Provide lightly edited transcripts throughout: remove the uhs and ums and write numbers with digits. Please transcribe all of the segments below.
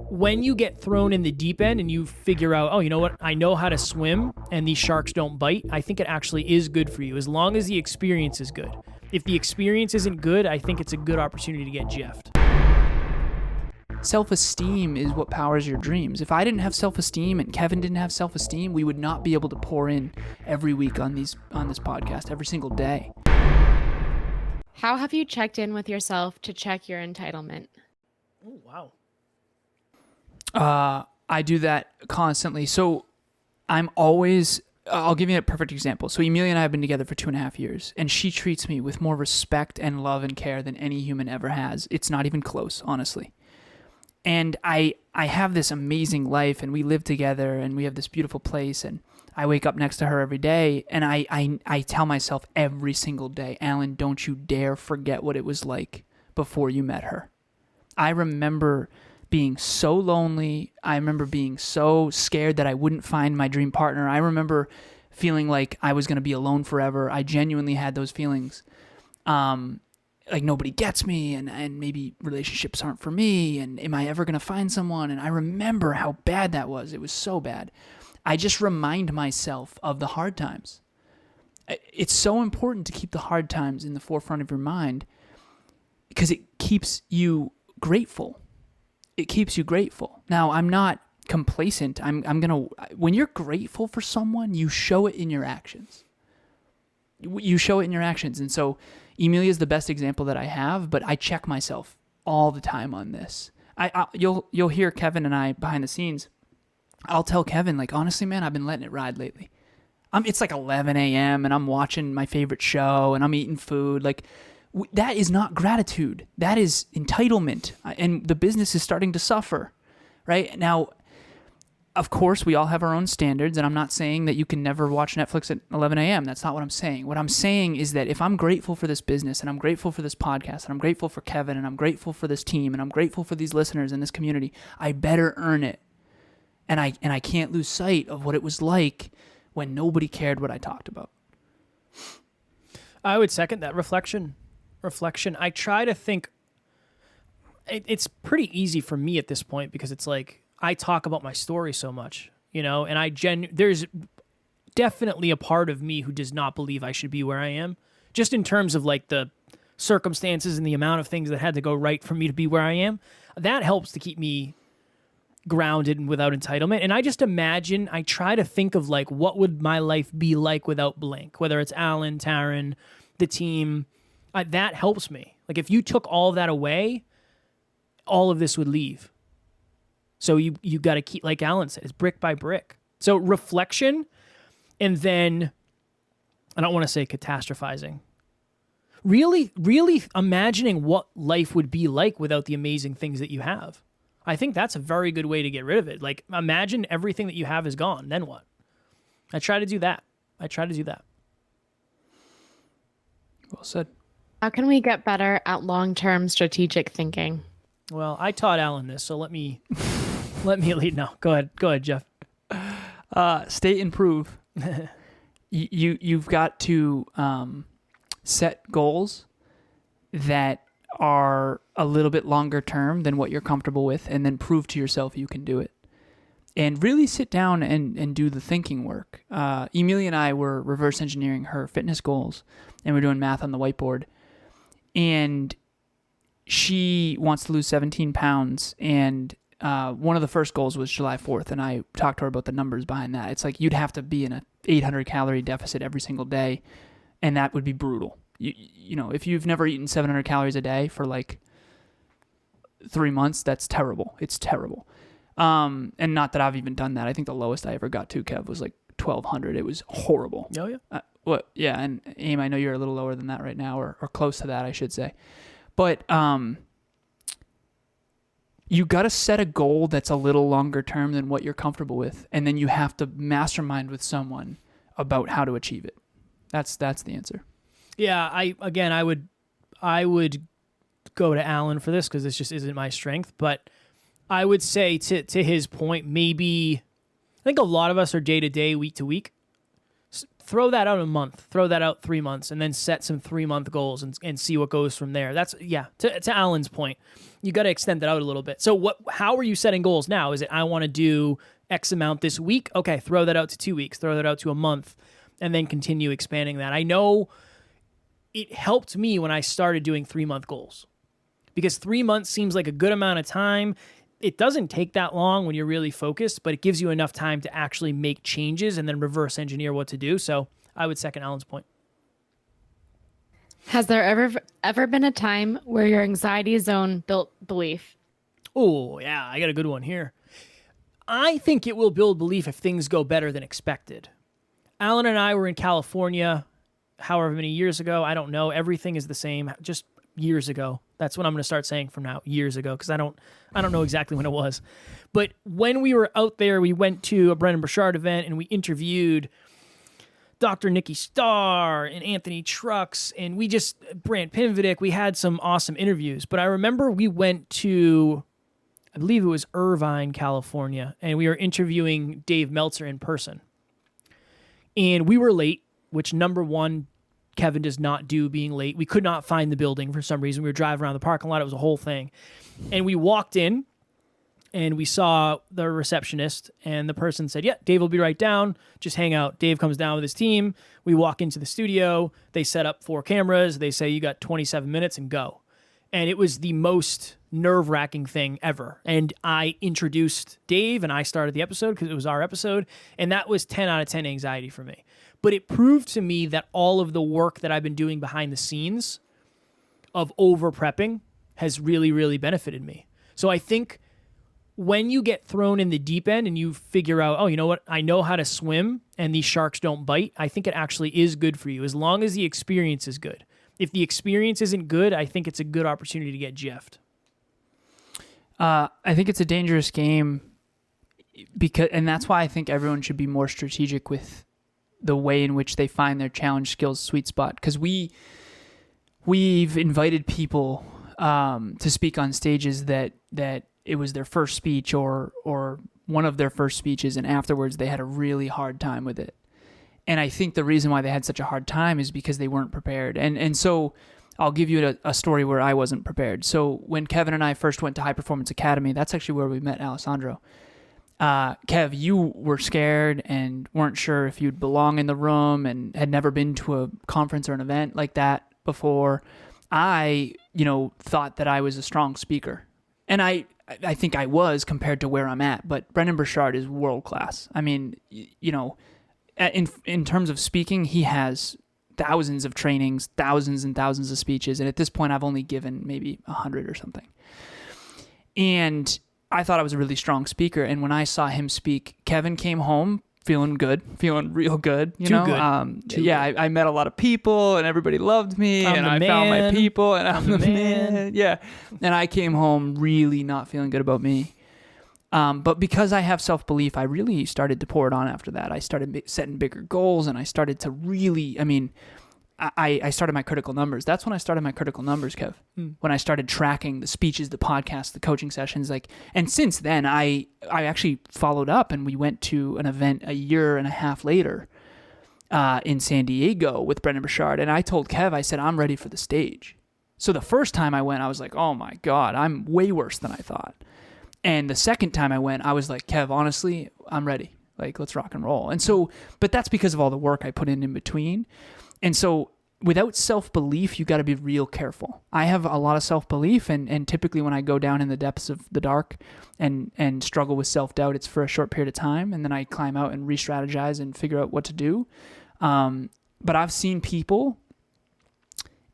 When you get thrown in the deep end and you figure out, oh, you know what? I know how to swim and these sharks don't bite. I think it actually is good for you as long as the experience is good. If the experience isn't good, I think it's a good opportunity to get jeffed. Self-esteem is what powers your dreams. If I didn't have self-esteem and Kevin didn't have self-esteem, we would not be able to pour in every week on this podcast, every single day. How have you checked in with yourself to check your entitlement? Oh, wow. I do that constantly. So I'll give you a perfect example. So Emilia and I have been together for 2.5 years, and she treats me with more respect and love and care than any human ever has. It's not even close, honestly. And I have this amazing life, and we live together, and we have this beautiful place, and I wake up next to her every day, and I tell myself every single day, Alan, don't you dare forget what it was like before you met her. I remember being so lonely. I remember being so scared that I wouldn't find my dream partner. I remember feeling like I was going to be alone forever. I genuinely had those feelings. Like nobody gets me, and maybe relationships aren't for me, and am I ever going to find someone? And I remember how bad that was. It was so bad. I just remind myself of the hard times. It's so important to keep the hard times in the forefront of your mind because it keeps you grateful. It keeps you grateful. Now, I'm not complacent. When you're grateful for someone, you show it in your actions. You show it in your actions. And so Emilia is the best example that I have, but I check myself all the time on this. You'll hear Kevin and I behind the scenes. I'll tell Kevin, like, honestly, man, I've been letting it ride lately. It's like 11 a.m. and I'm watching my favorite show and I'm eating food. Like, that is not gratitude. That is entitlement. And the business is starting to suffer, right? Now, of course, we all have our own standards, and I'm not saying that you can never watch Netflix at 11 a.m. That's not what I'm saying. What I'm saying is that if I'm grateful for this business, and I'm grateful for this podcast, and I'm grateful for Kevin, and I'm grateful for this team, and I'm grateful for these listeners in this community, I better earn it. And I can't lose sight of what it was like when nobody cared what I talked about. I would second that reflection. I try to think, it's pretty easy for me at this point because it's like I talk about my story so much, and there's definitely a part of me who does not believe I should be where I am, just in terms of like the circumstances and the amount of things that had to go right for me to be where I am. That helps to keep me grounded and without entitlement. And I just imagine, I try to think of like, what would my life be like without blank, whether it's Alan, Taryn, the team. That helps me. Like if you took all of that away, all of this would leave. So you got to keep, like Alan said, it's brick by brick. So reflection, and then, I don't want to say catastrophizing. Really, really imagining what life would be like without the amazing things that you have. I think that's a very good way to get rid of it. Like imagine everything that you have is gone. Then what? I try to do that. Well said. How can we get better at long-term strategic thinking? Well, I taught Alan this, so let me lead. No, go ahead, Jeff. State and prove. You've got to set goals that are a little bit longer term than what you're comfortable with, and then prove to yourself you can do it. And really sit down and do the thinking work. Emilia and I were reverse engineering her fitness goals, and we're doing math on the whiteboard. And she wants to lose 17 pounds, and one of the first goals was July 4th, and I talked to her about the numbers behind that. It's like you'd have to be in a 800-calorie deficit every single day, and that would be brutal. You know, if you've never eaten 700 calories a day for like 3 months, that's terrible. It's terrible. And not that I've even done that. I think the lowest I ever got to, Kev, was like 1,200. It was horrible. Oh, yeah. Yeah, and Aim, I know you're a little lower than that right now, or close to that, I should say. But you got to set a goal that's a little longer term than what you're comfortable with, and then you have to mastermind with someone about how to achieve it. That's the answer. Yeah, I would go to Alan for this because this just isn't my strength, but I would say to his point, maybe I think a lot of us are day to day, week to week. throw that out a month, throw that out 3 months, and then set some 3-month goals and see what goes from there. That's, to Alan's point, you got to extend that out a little bit. So how are you setting goals now? Is it, I want to do X amount this week? Okay, throw that out to 2 weeks, throw that out to a month, and then continue expanding that. I know it helped me when I started doing 3-month goals, because 3 months seems like a good amount of time. It doesn't take that long when you're really focused, but it gives you enough time to actually make changes and then reverse engineer what to do. So I would second Alan's point. Has there ever been a time where your anxiety zone built belief? Oh, yeah, I got a good one here. I think it will build belief if things go better than expected. Alan and I were in California however many years ago. I don't know. Everything is the same, just years ago. That's what I'm going to start saying from now, years ago, because I don't know exactly when it was. But when we were out there, we went to a Brendan Burchard event and we interviewed Dr. Nikki Starr and Anthony Trucks and Brant Pinvidic. We had some awesome interviews. But I remember we went to, I believe it was Irvine, California, and we were interviewing Dave Meltzer in person. And we were late, which number one, Kevin does not do being late. We could not find the building for some reason. We were driving around the parking lot. It was a whole thing. And we walked in and we saw the receptionist and the person said, yeah, Dave will be right down. Just hang out. Dave comes down with his team. We walk into the studio. They set up 4 cameras. They say, you got 27 minutes and go. And it was the most nerve-wracking thing ever. And I introduced Dave and I started the episode because it was our episode. And that was 10 out of 10 anxiety for me. But it proved to me that all of the work that I've been doing behind the scenes of over-prepping has really, really benefited me. So I think when you get thrown in the deep end and you figure out, oh, you know what, I know how to swim and these sharks don't bite, I think it actually is good for you as long as the experience is good. If the experience isn't good, I think it's a good opportunity to get jeffed. I think it's a dangerous game and that's why I think everyone should be more strategic with the way in which they find their challenge skills sweet spot. Because we've invited people to speak on stages that it was their first speech or one of their first speeches, and afterwards they had a really hard time with it. And I think the reason why they had such a hard time is because they weren't prepared. And so I'll give you a story where I wasn't prepared. So when Kevin and I first went to High Performance Academy, that's actually where we met Alessandro. Kev, you were scared and weren't sure if you'd belong in the room and had never been to a conference or an event like that before. I, thought that I was a strong speaker. And I think I was compared to where I'm at, but Brendan Burchard is world class. I mean, in terms of speaking, he has thousands of trainings, thousands and thousands of speeches. And at this point, I've only given maybe 100 or something. And I thought I was a really strong speaker. And when I saw him speak, Kevin came home feeling real good. Too good. I met a lot of people and everybody loved me and I found my people and I'm the man. Yeah. And I came home really not feeling good about me. But because I have self-belief, I really started to pour it on after that. I started setting bigger goals and I started to really, I started my critical numbers. That's when I started my critical numbers, Kev. When I started tracking the speeches, the podcasts, the coaching sessions, and since then I actually followed up and we went to an event a year and a half later in San Diego with Brendan Burchard. And I told Kev, I said, I'm ready for the stage. So the first time I went, I was like, oh my God, I'm way worse than I thought. And the second time I went, I was like, Kev, honestly, I'm ready. Let's rock and roll. And so, but that's because of all the work I put in between. And so without self-belief, you got to be real careful. I have a lot of self-belief, and typically when I go down in the depths of the dark and struggle with self-doubt, it's for a short period of time, and then I climb out and re-strategize and figure out what to do. But I've seen people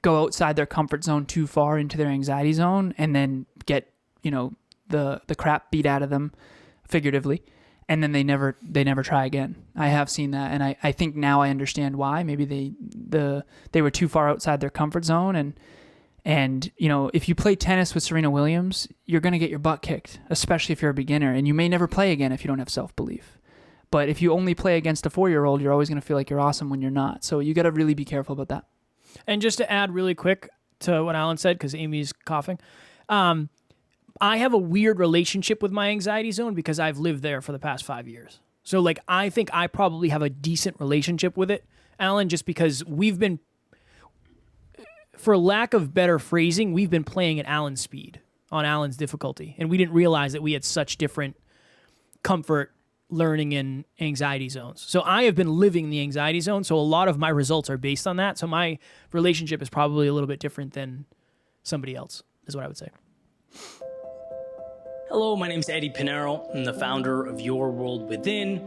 go outside their comfort zone too far into their anxiety zone and then get, the crap beat out of them, figuratively. And then they never try again. I have seen that, and I think now I understand why. Maybe they were too far outside their comfort zone, and if you play tennis with Serena Williams, you're gonna get your butt kicked, especially if you're a beginner, and you may never play again if you don't have self-belief. But if you only play against a 4-year-old, you're always gonna feel like you're awesome when you're not. So you got to really be careful about that. And just to add really quick to what Alan said, because Amy's coughing. I have a weird relationship with my anxiety zone because I've lived there for the past 5 years. So I think I probably have a decent relationship with it Alan, just because we've been, for lack of better phrasing, we've been playing at Alan's speed, on Alan's difficulty. And we didn't realize that we had such different comfort, learning, and anxiety zones. So I have been living the anxiety zone. So a lot of my results are based on that. So my relationship is probably a little bit different than somebody else, is what I would say. Hello, my name is Eddie Pinero. I'm the founder of Your World Within,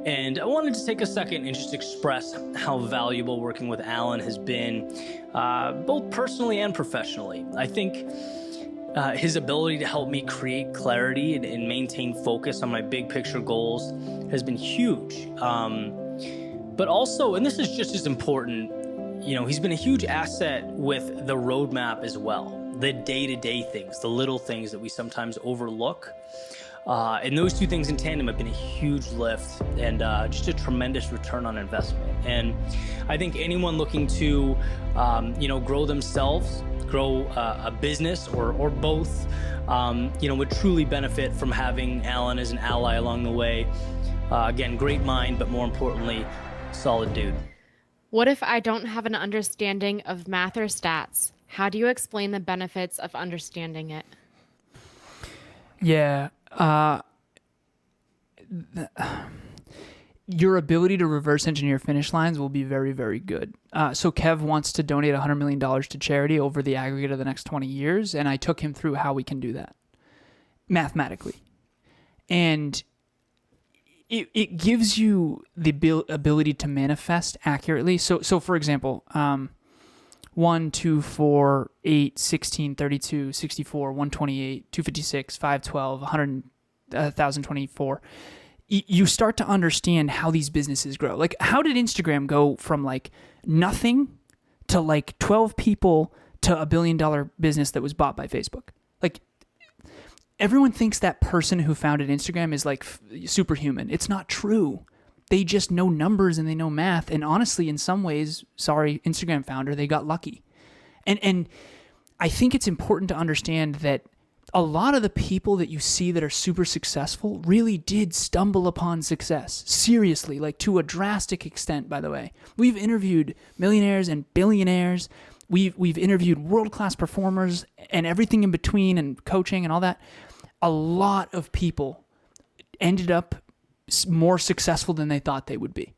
and I wanted to take a second and just express how valuable working with Alan has been, both personally and professionally. I think his ability to help me create clarity and maintain focus on my big picture goals has been huge. But also, and this is just as important, he's been a huge asset with the roadmap as well. The day-to-day things, the little things that we sometimes overlook. And those two things in tandem have been a huge lift and just a tremendous return on investment. And I think anyone looking to, grow themselves, grow a business or both, would truly benefit from having Alan as an ally along the way. Again, great mind, but more importantly, solid dude. What if I don't have an understanding of math or stats? How do you explain the benefits of understanding it? Yeah. Your ability to reverse engineer finish lines will be very, very good. So Kev wants to donate $100 million to charity over the aggregate of the next 20 years, and I took him through how we can do that mathematically. And it gives you the ability to manifest accurately. So for example, 1, 2, 4, 8, 16, 32, 64, 128, 256, 512, 100, 1,024. You start to understand how these businesses grow. Like, how did Instagram go from like nothing to like 12 people to $1 billion business that was bought by Facebook? Like, everyone thinks that person who founded Instagram is like superhuman. It's not true. They just know numbers and they know math. And honestly, in some ways, sorry, Instagram founder, they got lucky. And I think it's important to understand that a lot of the people that you see that are super successful really did stumble upon success. Seriously, like to a drastic extent, by the way. We've interviewed millionaires and billionaires. We've interviewed world-class performers and everything in between and coaching and all that. A lot of people ended up more successful than they thought they would be.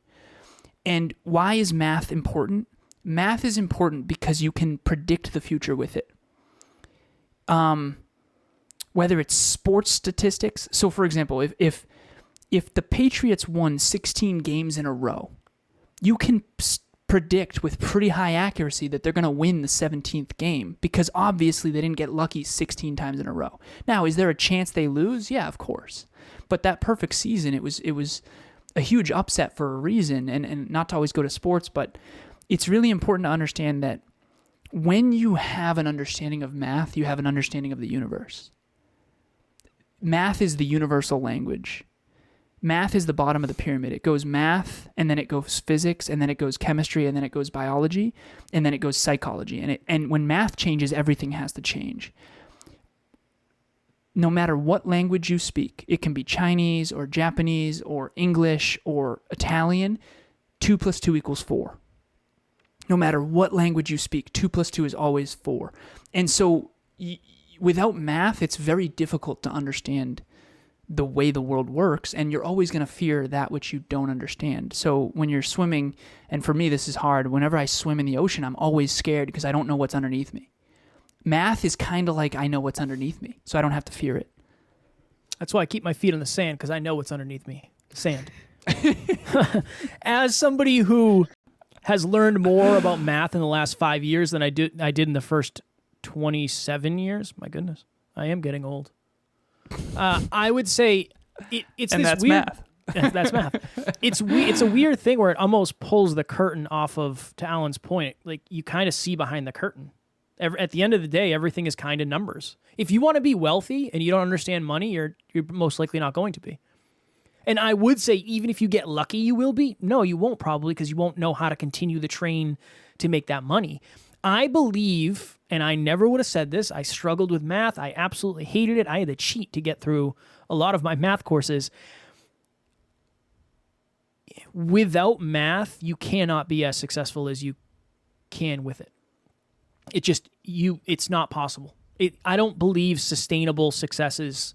And why is math important? Math is important because you can predict the future with it. Whether it's sports statistics. So for example, if the Patriots won 16 games in a row, you can predict with pretty high accuracy that they're going to win the 17th game because obviously they didn't get lucky 16 times in a row. Now, is there a chance they lose? Yeah, of course. But that perfect season, it was a huge upset for a reason, and not to always go to sports, but it's really important to understand that when you have an understanding of math, you have an understanding of the universe. Math is the universal language. Math is the bottom of the pyramid. It goes math, and then it goes physics, and then it goes chemistry, and then it goes biology, and then it goes psychology. And when math changes, everything has to change. No matter what language you speak, it can be Chinese or Japanese or English or Italian, 2 + 2 = 4. No matter what language you speak, 2 + 2 is always 4. And so without math, it's very difficult to understand the way the world works, and you're always going to fear that which you don't understand. So when you're swimming, and for me this is hard, whenever I swim in the ocean, I'm always scared because I don't know what's underneath me. Math is kind of like I know what's underneath me, so I don't have to fear it. That's why I keep my feet on the sand, because I know what's underneath me. Sand. As somebody who has learned more about math in the last 5 years than I did in the first 27 years, my goodness, I am getting old. I would say it's and this that's weird. math. That's math. It's a weird thing where it almost pulls the curtain off of, to Alan's point, like you kind of see behind the curtain. At the end of the day, everything is kind of numbers. If you want to be wealthy and you don't understand money, you're most likely not going to be. And I would say even if you get lucky, you will be. No, you won't probably, because you won't know how to continue the train to make that money. I believe, and I never would have said this, I struggled with math. I absolutely hated it. I had to cheat to get through a lot of my math courses. without math, you cannot be as successful as you can with it. It's not possible. I don't believe sustainable success is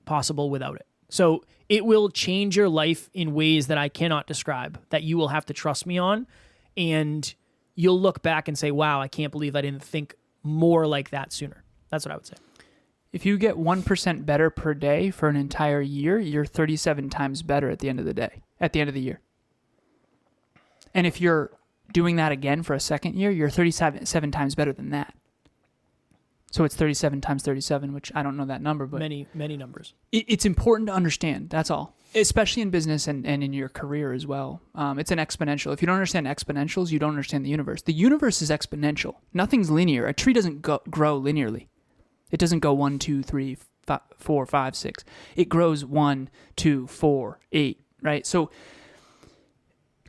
possible without it. So it will change your life in ways that I cannot describe, that you will have to trust me on. And you'll look back and say, wow, I can't believe I didn't think more like that sooner. That's what I would say. If you get 1% better per day for an entire year, you're 37 times better at the end of the year. And if you're doing that again for a second year, you're 37 times better than that. So it's 37 times 37, which I don't know that number, but many numbers. It's important to understand. That's all, especially in business and in your career as well. It's an exponential. If you don't understand exponentials, you don't understand the universe. The universe is exponential. Nothing's linear. A tree doesn't grow linearly. It doesn't go 1, 2, 3, 4, 5, 6. It grows 1, 2, 4, 8, right? So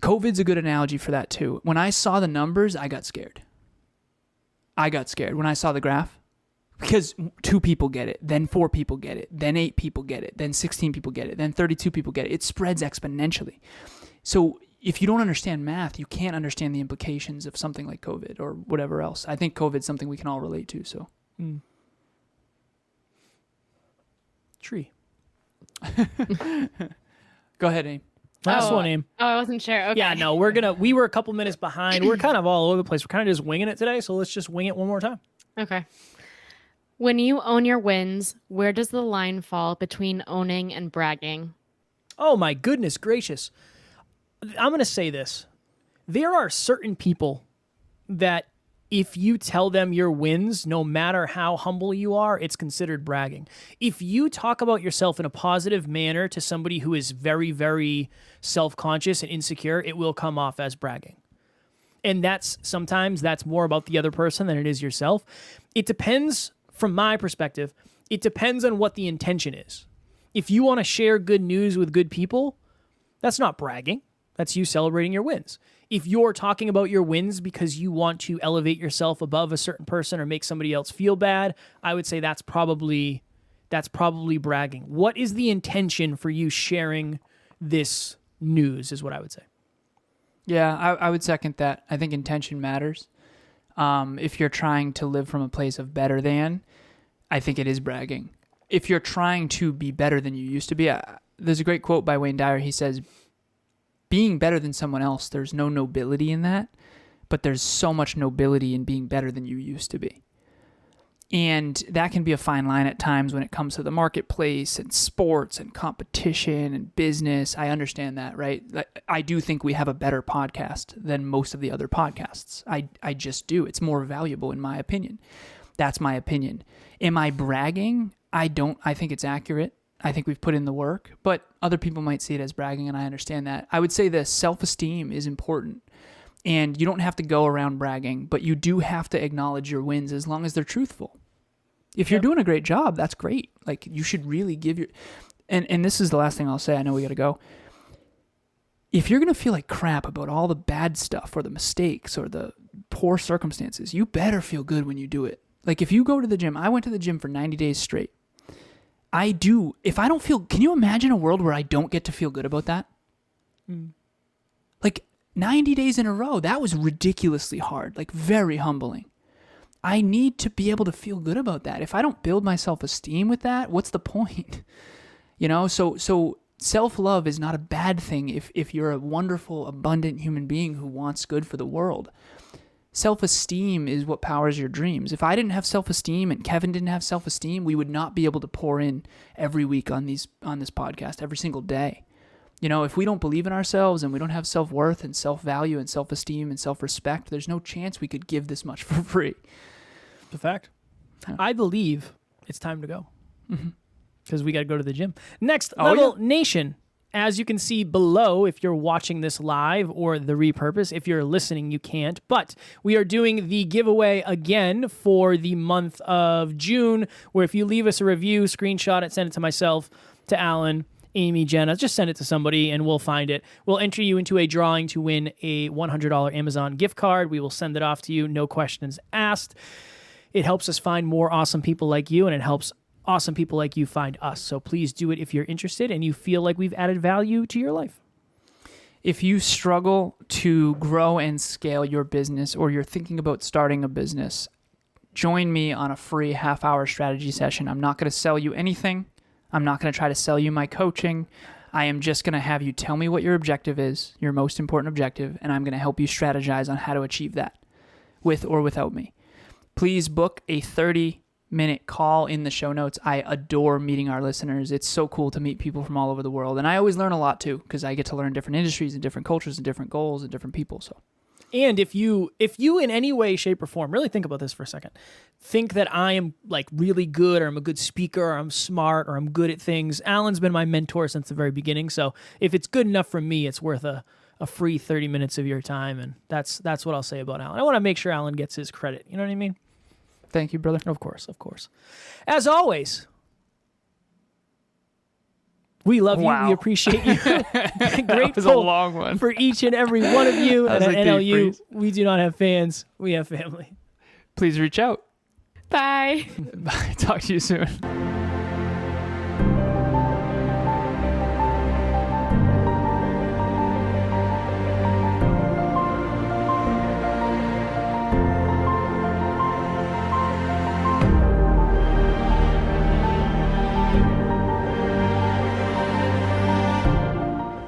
COVID's a good analogy for that too. When I saw the numbers, I got scared. When I saw the graph. Because 2 people get it, then 4 people get it, then 8 people get it, then 16 people get it, then 32 people get it. It spreads exponentially. So if you don't understand math, you can't understand the implications of something like COVID or whatever else. I think COVID's something we can all relate to. So, Tree. Go ahead, Aim. Last one, Aim. Oh, I wasn't sure. Okay. Yeah, no, we were a couple minutes behind. We're kind of all over the place. We're kind of just winging it today, so let's just wing it one more time. Okay. When you own your wins, where does the line fall between owning and bragging? Oh my goodness gracious. I'm going to say this. There are certain people that if you tell them your wins, no matter how humble you are, it's considered bragging. If you talk about yourself in a positive manner to somebody who is very, very self-conscious and insecure, it will come off as bragging. And sometimes that's more about the other person than it is yourself. It depends. From my perspective, it depends on what the intention is. If you want to share good news with good people, that's not bragging. That's you celebrating your wins. If you're talking about your wins because you want to elevate yourself above a certain person or make somebody else feel bad, I would say that's probably bragging. What is the intention for you sharing this news is what I would say. Yeah, I would second that. I think intention matters. If you're trying to live from a place of better than, I think it is bragging. If you're trying to be better than you used to be, there's a great quote by Wayne Dyer. He says, being better than someone else, there's no nobility in that, but there's so much nobility in being better than you used to be. And that can be a fine line at times when it comes to the marketplace and sports and competition and business. I understand that, right? I do think we have a better podcast than most of the other podcasts. I just do. It's more valuable in my opinion. That's my opinion. Am I bragging? I don't. I think it's accurate. I think we've put in the work, but other people might see it as bragging, and I understand that. I would say this, self-esteem is important. And you don't have to go around bragging, but you do have to acknowledge your wins as long as they're truthful. If you're doing a great job, that's great. Like, you should really give your... And this is the last thing I'll say. I know we got to go. If you're going to feel like crap about all the bad stuff or the mistakes or the poor circumstances, you better feel good when you do it. Like, if you go to the gym... I went to the gym for 90 days straight. I do... If I don't feel... Can you imagine a world where I don't get to feel good about that? Like... 90 days in a row, that was ridiculously hard, like very humbling. I need to be able to feel good about that. If I don't build my self-esteem with that, what's the point? You know, so self-love is not a bad thing if you're a wonderful, abundant human being who wants good for the world. Self-esteem is what powers your dreams. If I didn't have self-esteem and Kevin didn't have self-esteem, we would not be able to pour in every week on this podcast, every single day. You know, if we don't believe in ourselves and we don't have self-worth and self-value and self-esteem and self-respect, there's no chance we could give this much for free. The fact. I believe it's time to go. Because we got to go to the gym. Next Level Nation. As you can see below, if you're watching this live or the repurpose, if you're listening, you can't. But we are doing the giveaway again for the month of June, where if you leave us a review, screenshot it, send it to myself, to Alan, Amy, Jenna, just send it to somebody and we'll find it. We'll enter you into a drawing to win a $100 Amazon gift card. We will send it off to you, no questions asked. It helps us find more awesome people like you, and it helps awesome people like you find us. So please do it if you're interested and you feel like we've added value to your life. If you struggle to grow and scale your business, or you're thinking about starting a business, join me on a free half-hour strategy session. I'm not going to sell you anything. I'm not going to try to sell you my coaching. I am just going to have you tell me what your objective is, your most important objective, and I'm going to help you strategize on how to achieve that, with or without me. Please book a 30-minute call in the show notes. I adore meeting our listeners. It's so cool to meet people from all over the world. And I always learn a lot too, because I get to learn different industries and different cultures and different goals and different people. So, And if you in any way, shape, or form, really think about this for a second, think that I am like really good, or I'm a good speaker, or I'm smart, or I'm good at things. Alan's been my mentor since the very beginning. So if it's good enough for me, it's worth a free 30 minutes of your time. And that's what I'll say about Alan. I want to make sure Alan gets his credit. You know what I mean? thank you, brother. Of course, of course. As always, we love you. Wow. We appreciate you. That was a Grateful long one. for each and every one of you. That And was at a deep NLU, freeze. we do not have fans. We have family. Please reach out. Bye. Bye. Talk to you soon.